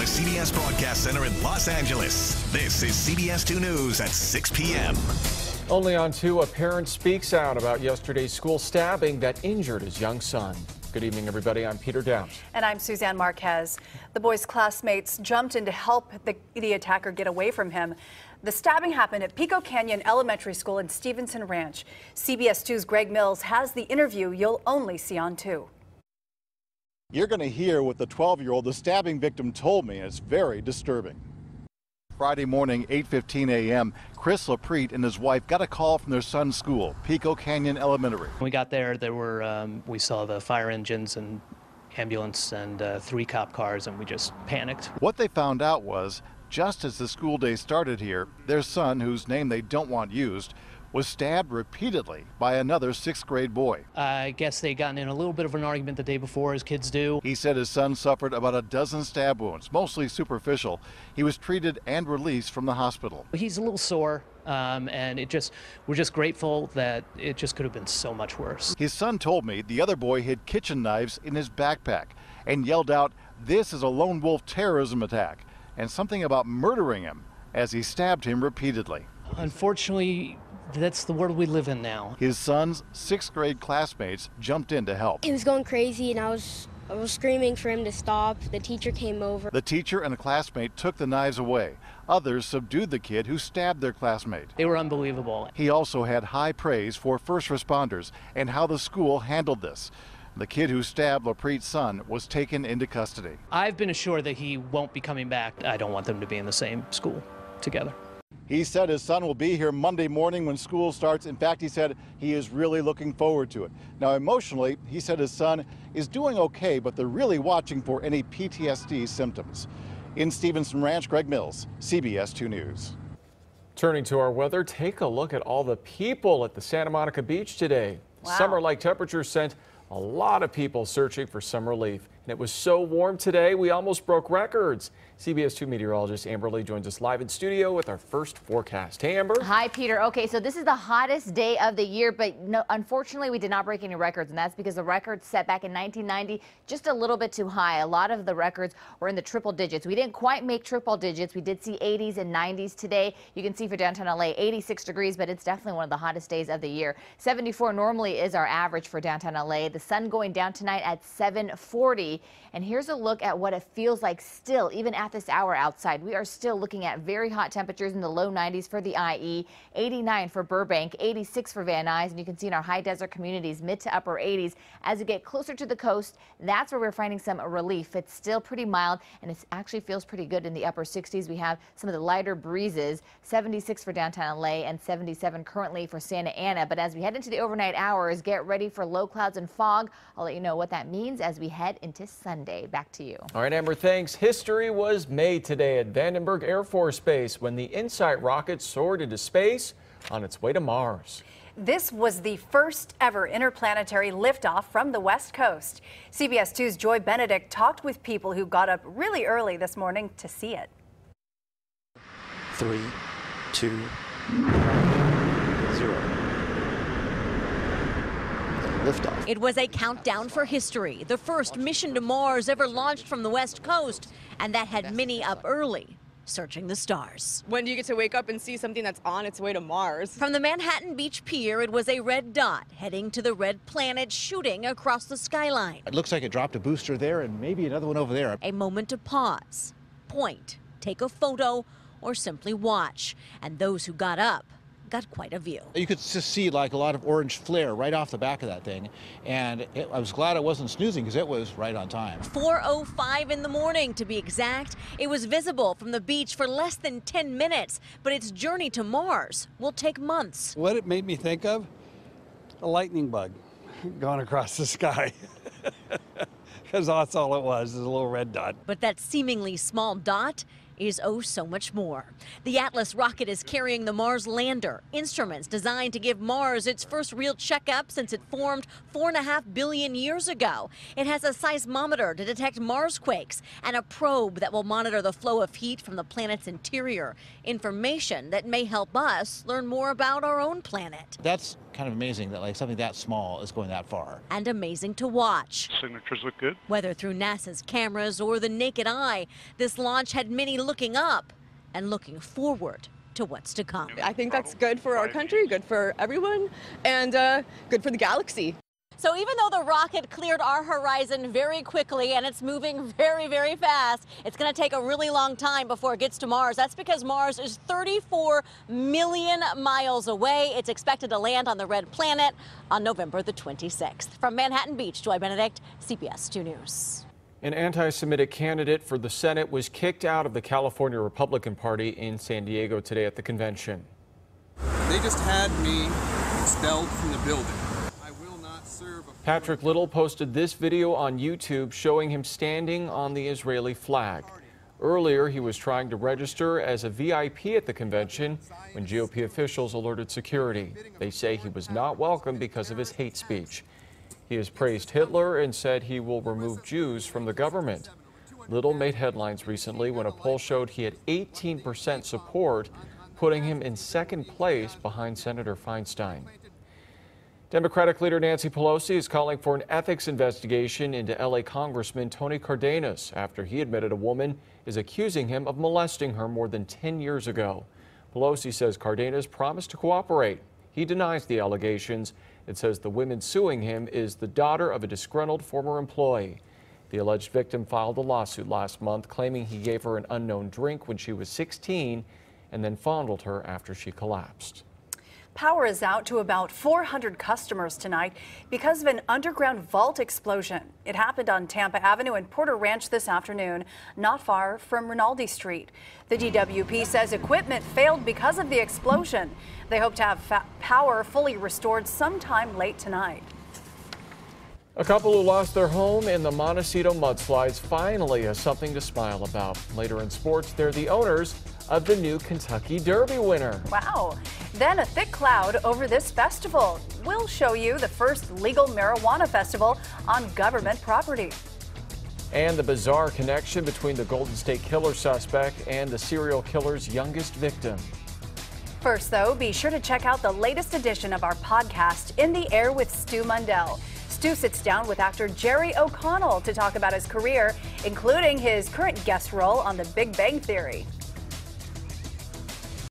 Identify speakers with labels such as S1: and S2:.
S1: the CBS Broadcast Center in Los Angeles, this is CBS 2 News at 6 p.m.
S2: Only on 2, a parent speaks out about yesterday's school stabbing that injured his young son. Good evening, everybody. I'm Peter Downs.
S3: And I'm Suzanne Marquez. The boy's classmates jumped in to help the attacker get away from him. The stabbing happened at Pico Canyon Elementary School in Stevenson Ranch. CBS 2's Greg Mills has the interview you'll only see on 2.
S4: You're going to hear what the 12-year-old, the stabbing victim, told me. It's very disturbing. Friday morning, 8:15 a.m., Chris LaPrete and his wife got a call from their son's school, Pico Canyon Elementary.
S5: When we got there, we saw the fire engines and ambulance and 3 cop cars, and we just panicked.
S4: What they found out was, just as the school day started here, their son, whose name they don't want used, was stabbed repeatedly by another 6th grade boy.
S5: I guess they got in a little bit of an argument the day before, as kids do.
S4: He said his son suffered about a dozen stab wounds, mostly superficial. He was treated and released from the hospital.
S5: He's a little sore, and we're just grateful that it just could have been so much worse.
S4: His son told me the other boy hid kitchen knives in his backpack and yelled out, "This is a lone wolf terrorism attack," and something about murdering him as he stabbed him repeatedly.
S5: Unfortunately, that's the world we live in now.
S4: His son's 6th grade classmates jumped in to help.
S6: He was going crazy, and I was screaming for him to stop. The teacher came over.
S4: The teacher and a classmate took the knives away. Others subdued the kid who stabbed their classmate.
S5: They were unbelievable.
S4: He also had high praise for first responders and how the school handled this. The kid who stabbed LaPrete's son was taken into custody.
S5: I've been assured that he won't be coming back. I don't want them to be in the same school together.
S4: He said his son will be here Monday morning when school starts. In fact, he said he is really looking forward to it. Now, emotionally, he said his son is doing okay, but they're really watching for any PTSD symptoms. In Stevenson Ranch, Greg Mills, CBS 2 News.
S2: Turning to our weather, take a look at all the people at the Santa Monica beach today.
S3: Wow.
S2: Summer-like temperatures sent a lot of people searching for some relief. And it was so warm today, we almost broke records. CBS 2 meteorologist Amber Lee joins us live in studio with our first forecast. Hey, Amber.
S7: Hi, Peter. Okay, so this is the hottest day of the year, but no, unfortunately, we did not break any records, and that's because the records set back in 1990 just a little bit too high. A lot of the records were in the triple digits. We didn't quite make triple digits. We did see 80s and 90s today. You can see for downtown LA, 86 degrees, but it's definitely one of the hottest days of the year. 74 normally is our average for downtown LA. The sun going down tonight at 7:40. And here's a look at what it feels like still, even at this hour outside. We are still looking at very hot temperatures in the low 90s for the IE, 89 for Burbank, 86 for Van Nuys, and you can see in our high desert communities, mid to upper 80s. As we get closer to the coast, that's where we're finding some relief. It's still pretty mild, and it actually feels pretty good in the upper 60s. We have some of the lighter breezes, 76 for downtown LA and 77 currently for Santa Ana. But as we head into the overnight hours, get ready for low clouds and fog. I'll let you know what that means as we head into Sunday. Back to you.
S2: All right, Amber, thanks. History was made today at Vandenberg Air Force Base when the InSight rocket soared into space on its way to Mars.
S3: This was the first ever interplanetary liftoff from the West Coast. CBS 2's Joy Benedict talked with people who got up really early this morning to see it.
S8: 3, 2, 0. Liftoff.
S9: It was a countdown for history, the first mission to Mars ever launched from the West Coast, and that had many up early, searching the stars.
S10: When do you get to wake up and see something that's on its way to Mars?
S9: From the Manhattan Beach Pier, it was a red dot heading to the red planet, shooting across the skyline.
S11: It looks like it dropped a booster there and maybe another one over there.
S9: A moment to pause, point, take a photo, or simply watch. And those who got up got quite a view.
S11: You could just see like a lot of orange flare right off the back of that thing, and I was glad I wasn't snoozing because it was right on time.
S9: 4:05 in the morning to be exact. It was visible from the beach for less than 10 minutes, but its journey to Mars will take months.
S12: What it made me think of? A lightning bug going across the sky. Because that's all it was, is a little red dot.
S9: But that seemingly small dot is oh so much more. The Atlas rocket is carrying the Mars lander, instruments designed to give Mars its first real checkup since it formed 4.5 billion years ago. It has a seismometer to detect Mars quakes and a probe that will monitor the flow of heat from the planet's interior. Information that may help us learn more about our own planet.
S11: That's kind of amazing that something that small is going that far.
S9: And amazing to watch.
S13: Signatures look good.
S9: Whether through NASA's cameras or the naked eye, this launch had many looking up and looking forward to what's to come.
S10: I think that's good for our country, good for everyone, and good for the galaxy.
S9: So even though the rocket cleared our horizon very quickly and it's moving very, very fast, it's going to take a really long time before it gets to Mars. That's because Mars is 34 million miles away. It's expected to land on the red planet on November the 26th. From Manhattan Beach, Joy Benedict, CBS 2 News.
S2: An anti-Semitic candidate for the Senate was kicked out of the California Republican Party in San Diego today at the convention.
S14: They just had me expelled from the building.
S2: Patrick Little posted this video on YouTube showing him standing on the Israeli flag. Earlier, he was trying to register as a VIP at the convention when GOP officials alerted security. They say he was not welcome because of his hate speech. He has praised Hitler and said he will remove Jews from the government. Little made headlines recently when a poll showed he had 18% support, putting him in second place behind Senator Feinstein. Democratic leader Nancy Pelosi is calling for an ethics investigation into LA Congressman Tony Cardenas after he admitted a woman is accusing him of molesting her more than 10 years ago. Pelosi says Cardenas promised to cooperate. He denies the allegations and says the woman suing him is the daughter of a disgruntled former employee. The alleged victim filed a lawsuit last month claiming he gave her an unknown drink when she was 16 and then fondled her after she collapsed.
S3: Power is out to about 400 customers tonight because of an underground vault explosion. It happened on Tampa Avenue and Porter Ranch this afternoon, not far from Rinaldi Street. The DWP says equipment failed because of the explosion. They hope to have power fully restored sometime late tonight.
S2: A couple who lost their home in the Montecito mudslides finally has something to smile about. Later in sports, they're the owners of the new Kentucky Derby winner.
S3: Wow. Then a thick cloud over this festival. We'll show you the first legal marijuana festival on government property.
S2: And the bizarre connection between the Golden State Killer suspect and the serial killer's youngest victim.
S3: First, though, be sure to check out the latest edition of our podcast, In the Air with Stu Mundell. Stu sits down with actor Jerry O'Connell to talk about his career, including his current guest role on The Big Bang Theory.